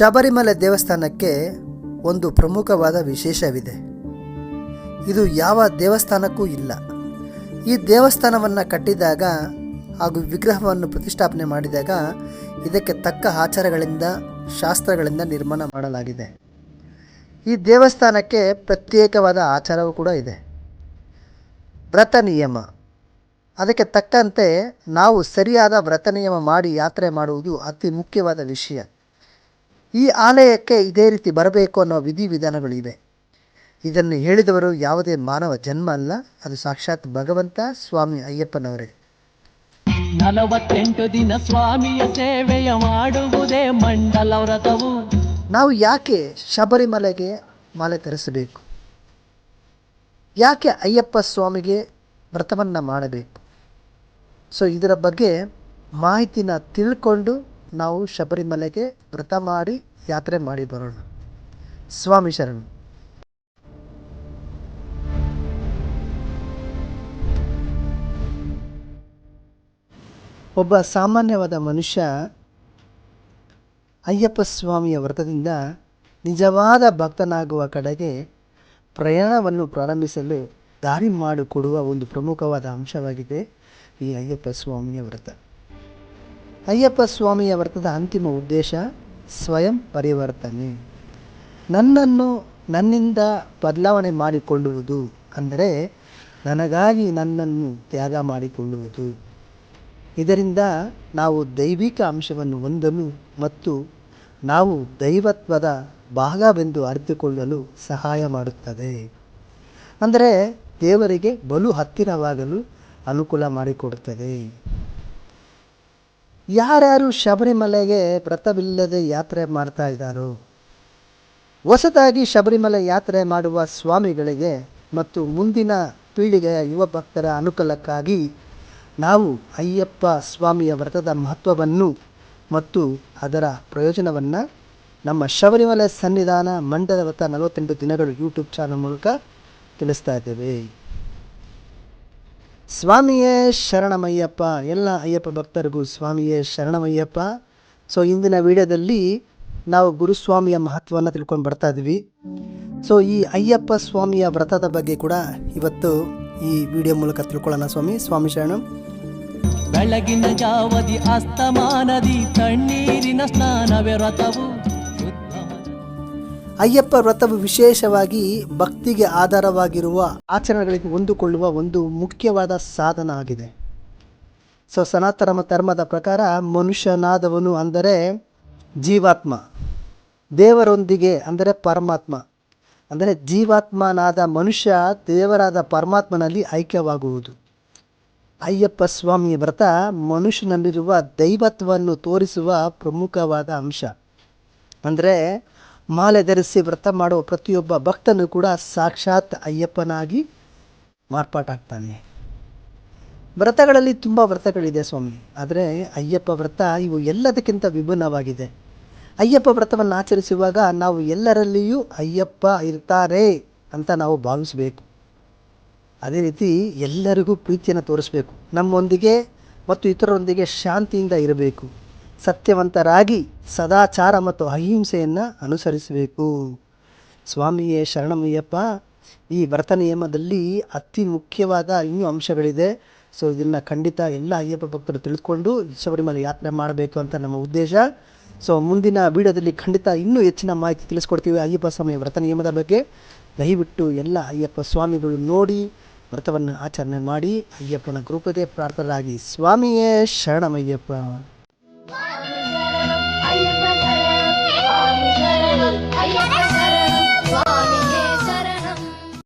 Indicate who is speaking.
Speaker 1: ಶಬರಿಮಲೆ ದೇವಸ್ಥಾನಕ್ಕೆ ಒಂದು ಪ್ರಮುಖವಾದ ವಿಶೇಷವಿದೆ. ಇದು ಯಾವ ದೇವಸ್ಥಾನಕ್ಕೂ ಇಲ್ಲ. ಈ ದೇವಸ್ಥಾನವನ್ನು ಕಟ್ಟಿದಾಗ ಹಾಗೂ ವಿಗ್ರಹವನ್ನು ಪ್ರತಿಷ್ಠಾಪನೆ ಮಾಡಿದಾಗ ಇದಕ್ಕೆ ತಕ್ಕ ಆಚಾರಗಳಿಂದ ಶಾಸ್ತ್ರಗಳಿಂದ ನಿರ್ಮಾಣ ಮಾಡಲಾಗಿದೆ. ಈ ದೇವಸ್ಥಾನಕ್ಕೆ ಪ್ರತ್ಯೇಕವಾದ ಆಚಾರವೂ ಕೂಡ ಇದೆ. ವ್ರತ ನಿಯಮ, ಅದಕ್ಕೆ ತಕ್ಕಂತೆ ನಾವು ಸರಿಯಾದ ವ್ರತ ನಿಯಮ ಮಾಡಿ ಯಾತ್ರೆ ಮಾಡುವುದು ಅತಿ ಮುಖ್ಯವಾದ ವಿಷಯ. ಈ ಆಲಯಕ್ಕೆ ಇದೇ ರೀತಿ ಬರಬೇಕು ಅನ್ನೋ ವಿಧಿವಿಧಾನಗಳಿವೆ. ಇದನ್ನು ಹೇಳಿದವರು ಯಾವುದೇ ಮಾನವ ಜನ್ಮ ಅಲ್ಲ, ಅದು ಸಾಕ್ಷಾತ್ ಭಗವಂತ ಸ್ವಾಮಿ ಅಯ್ಯಪ್ಪನವರೇ.
Speaker 2: 48 ದಿನ ಸ್ವಾಮಿಯ ಸೇವೆಯ ಮಾಡುವುದೇ ಮಂಡಲ ವ್ರತವು.
Speaker 1: ನಾವು ಯಾಕೆ ಶಬರಿಮಲೆಗೆ ಮಾಲೆ ಧರಿಸಬೇಕು? ಯಾಕೆ ಅಯ್ಯಪ್ಪ ಸ್ವಾಮಿಗೆ ವ್ರತವನ್ನು ಮಾಡಬೇಕು? ಇದರ ಬಗ್ಗೆ ಮಾಹಿತಿನ ತಿಳ್ಕೊಂಡು ನಾವು ಶಬರಿಮಲೆಗೆ ವ್ರತ ಮಾಡಿ ಯಾತ್ರೆ ಮಾಡಿ ಬರೋಣ. ಸ್ವಾಮಿ ಶರಣು. ಒಬ್ಬ ಸಾಮಾನ್ಯವಾದ ಮನುಷ್ಯ ಅಯ್ಯಪ್ಪ ಸ್ವಾಮಿಯ ವ್ರತದಿಂದ ನಿಜವಾದ ಭಕ್ತನಾಗುವ ಕಡೆಗೆ ಪ್ರಯಾಣವನ್ನು ಪ್ರಾರಂಭಿಸಲು ದಾರಿ ಮಾಡಿಕೊಡುವ ಒಂದು ಪ್ರಮುಖವಾದ ಅಂಶವಾಗಿದೆ ಈ ಅಯ್ಯಪ್ಪ ಸ್ವಾಮಿಯ ವ್ರತ. ಅಯ್ಯಪ್ಪ ಸ್ವಾಮಿಯ ವ್ರತದ ಅಂತಿಮ ಉದ್ದೇಶ ಸ್ವಯಂ ಪರಿವರ್ತನೆ. ನನ್ನಿಂದ ಬದಲಾವಣೆ ಮಾಡಿಕೊಳ್ಳುವುದು, ಅಂದರೆ ನನಗಾಗಿ ನನ್ನನ್ನು ತ್ಯಾಗ ಮಾಡಿಕೊಳ್ಳುವುದು. ಇದರಿಂದ ನಾವು ದೈವಿಕ ಅಂಶವನ್ನು ಹೊಂದಲು ಮತ್ತು ನಾವು ದೈವತ್ವದ ಭಾಗವೆಂದು ಅರಿತುಕೊಳ್ಳಲು ಸಹಾಯ ಮಾಡುತ್ತದೆ. ಅಂದರೆ ದೇವರಿಗೆ ಬಲು ಹತ್ತಿರವಾಗಲು ಅನುಕೂಲ ಮಾಡಿಕೊಡುತ್ತದೆ. ಯಾರ್ಯಾರು ಶಬರಿಮಲೆಗೆ ವ್ರತವಿಲ್ಲದೆ ಯಾತ್ರೆ ಮಾಡ್ತಾ ಇದ್ದಾರೋ, ಹೊಸದಾಗಿ ಶಬರಿಮಲೆ ಯಾತ್ರೆ ಮಾಡುವ ಸ್ವಾಮಿಗಳಿಗೆ ಮತ್ತು ಮುಂದಿನ ಪೀಳಿಗೆಯ ಯುವ ಭಕ್ತರ ಅನುಕೂಲಕ್ಕಾಗಿ ನಾವು ಅಯ್ಯಪ್ಪ ಸ್ವಾಮಿಯ ವ್ರತದ ಮಹತ್ವವನ್ನು ಮತ್ತು ಅದರ ಪ್ರಯೋಜನವನ್ನು ನಮ್ಮ ಶಬರಿಮಲೆ ಸನ್ನಿಧಾನ ಮಂಡಲ ವ್ರತ 48 ದಿನಗಳು ಯೂಟ್ಯೂಬ್ ಚಾನಲ್ ಮೂಲಕ ತಿಳಿಸ್ತಾ ಇದ್ದೇವೆ. ಸ್ವಾಮಿಯೇ ಶರಣಮಯ್ಯಪ್ಪ. ಎಲ್ಲ ಅಯ್ಯಪ್ಪ ಭಕ್ತರಿಗೂ ಸ್ವಾಮಿಯೇ ಶರಣಮಯ್ಯಪ್ಪ. ಇಂದಿನ ವಿಡಿಯೋದಲ್ಲಿ ನಾವು ಗುರುಸ್ವಾಮಿಯ ಮಹತ್ವವನ್ನು ತಿಳ್ಕೊಂಡು ಬರ್ತಾ ಇದ್ವಿ. ಈ ಅಯ್ಯಪ್ಪ ಸ್ವಾಮಿಯ ವ್ರತದ ಬಗ್ಗೆ ಕೂಡ ಇವತ್ತು ಈ ವಿಡಿಯೋ ಮೂಲಕ ತಿಳ್ಕೊಳ್ಳೋಣ. ಸ್ವಾಮಿ ಶರಣ.
Speaker 2: ಬೆಳಗಿನ ಜಾವದಿ ಅಸ್ತಮಾನದಿ ತಣ್ಣೀರಿನ ಸ್ನಾನವೇ ವ್ರತವು.
Speaker 1: ಅಯ್ಯಪ್ಪ ವ್ರತವು ವಿಶೇಷವಾಗಿ ಭಕ್ತಿಗೆ ಆಧಾರವಾಗಿರುವ ಆಚರಣೆಗಳಿಗೆ ಹೊಂದಿಕೊಳ್ಳುವ ಒಂದು ಮುಖ್ಯವಾದ ಸಾಧನ ಆಗಿದೆ. ಸನಾತನ ಧರ್ಮದ ಪ್ರಕಾರ ಮನುಷ್ಯನಾದವನು ಅಂದರೆ ಜೀವಾತ್ಮ, ದೇವರೊಂದಿಗೆ ಅಂದರೆ ಪರಮಾತ್ಮ, ಅಂದರೆ ಜೀವಾತ್ಮನಾದ ಮನುಷ್ಯ ದೇವರಾದ ಪರಮಾತ್ಮನಲ್ಲಿ ಐಕ್ಯವಾಗುವುದು. ಅಯ್ಯಪ್ಪ ಸ್ವಾಮಿಯ ವ್ರತ ಮನುಷ್ಯನಲ್ಲಿರುವ ದೈವತ್ವವನ್ನು ತೋರಿಸುವ ಪ್ರಮುಖವಾದ ಅಂಶ. ಅಂದರೆ ಮಾಲೆ ಧರಿಸಿ ವ್ರತ ಮಾಡುವ ಪ್ರತಿಯೊಬ್ಬ ಭಕ್ತನು ಕೂಡ ಸಾಕ್ಷಾತ್ ಅಯ್ಯಪ್ಪನಾಗಿ ಮಾರ್ಪಾಟಾಗ್ತಾನೆ. ವ್ರತಗಳಲ್ಲಿ ತುಂಬ ವ್ರತಗಳಿದೆ ಸ್ವಾಮಿ, ಆದರೆ ಅಯ್ಯಪ್ಪ ವ್ರತ ಇವು ಎಲ್ಲದಕ್ಕಿಂತ ವಿಭಿನ್ನವಾಗಿದೆ. ಅಯ್ಯಪ್ಪ ವ್ರತವನ್ನು ಆಚರಿಸುವಾಗ ನಾವು ಎಲ್ಲರಲ್ಲಿಯೂ ಅಯ್ಯಪ್ಪ ಇರ್ತಾರೆ ಅಂತ ನಾವು ಭಾವಿಸಬೇಕು. ಅದೇ ರೀತಿ ಎಲ್ಲರಿಗೂ ಪ್ರೀತಿಯನ್ನು ತೋರಿಸಬೇಕು. ನಮ್ಮೊಂದಿಗೆ ಮತ್ತು ಇತರರೊಂದಿಗೆ ಶಾಂತಿಯಿಂದ ಇರಬೇಕು. ಸತ್ಯವಂತರಾಗಿ ಸದಾಚಾರ ಮತ್ತು ಅಹಿಂಸೆಯನ್ನು ಅನುಸರಿಸಬೇಕು. ಸ್ವಾಮಿಯೇ ಶರಣಮಯ್ಯಪ್ಪ. ಈ ವ್ರತ ನಿಯಮದಲ್ಲಿ ಅತಿ ಮುಖ್ಯವಾದ ಇನ್ನೂ ಅಂಶಗಳಿದೆ. ಇದನ್ನು ಖಂಡಿತ ಎಲ್ಲ ಅಯ್ಯಪ್ಪ ಭಕ್ತರು ತಿಳ್ಕೊಂಡು ಶಬರಿಮಲೆ ಯಾತ್ರೆ ಮಾಡಬೇಕು ಅಂತ ನಮ್ಮ ಉದ್ದೇಶ. ಮುಂದಿನ ವಿಡಿಯೋದಲ್ಲಿ ಖಂಡಿತ ಇನ್ನೂ ಹೆಚ್ಚಿನ ಮಾಹಿತಿ ತಿಳಿಸ್ಕೊಡ್ತೀವಿ ಅಯ್ಯಪ್ಪ ಸ್ವಾಮಿಯ ವ್ರತ ನಿಯಮದ ಬಗ್ಗೆ. ದಯವಿಟ್ಟು ಎಲ್ಲ ಅಯ್ಯಪ್ಪ ಸ್ವಾಮಿಗಳು ನೋಡಿ ವ್ರತವನ್ನು ಆಚರಣೆ ಮಾಡಿ ಅಯ್ಯಪ್ಪನ ಕೃಪೆಗೆ ಪ್ರಾರ್ಥರಾಗಿ. ಸ್ವಾಮಿಯೇ ಶರಣಮಯ್ಯಪ್ಪ.
Speaker 3: ಅಯ್ಯಪ್ಪ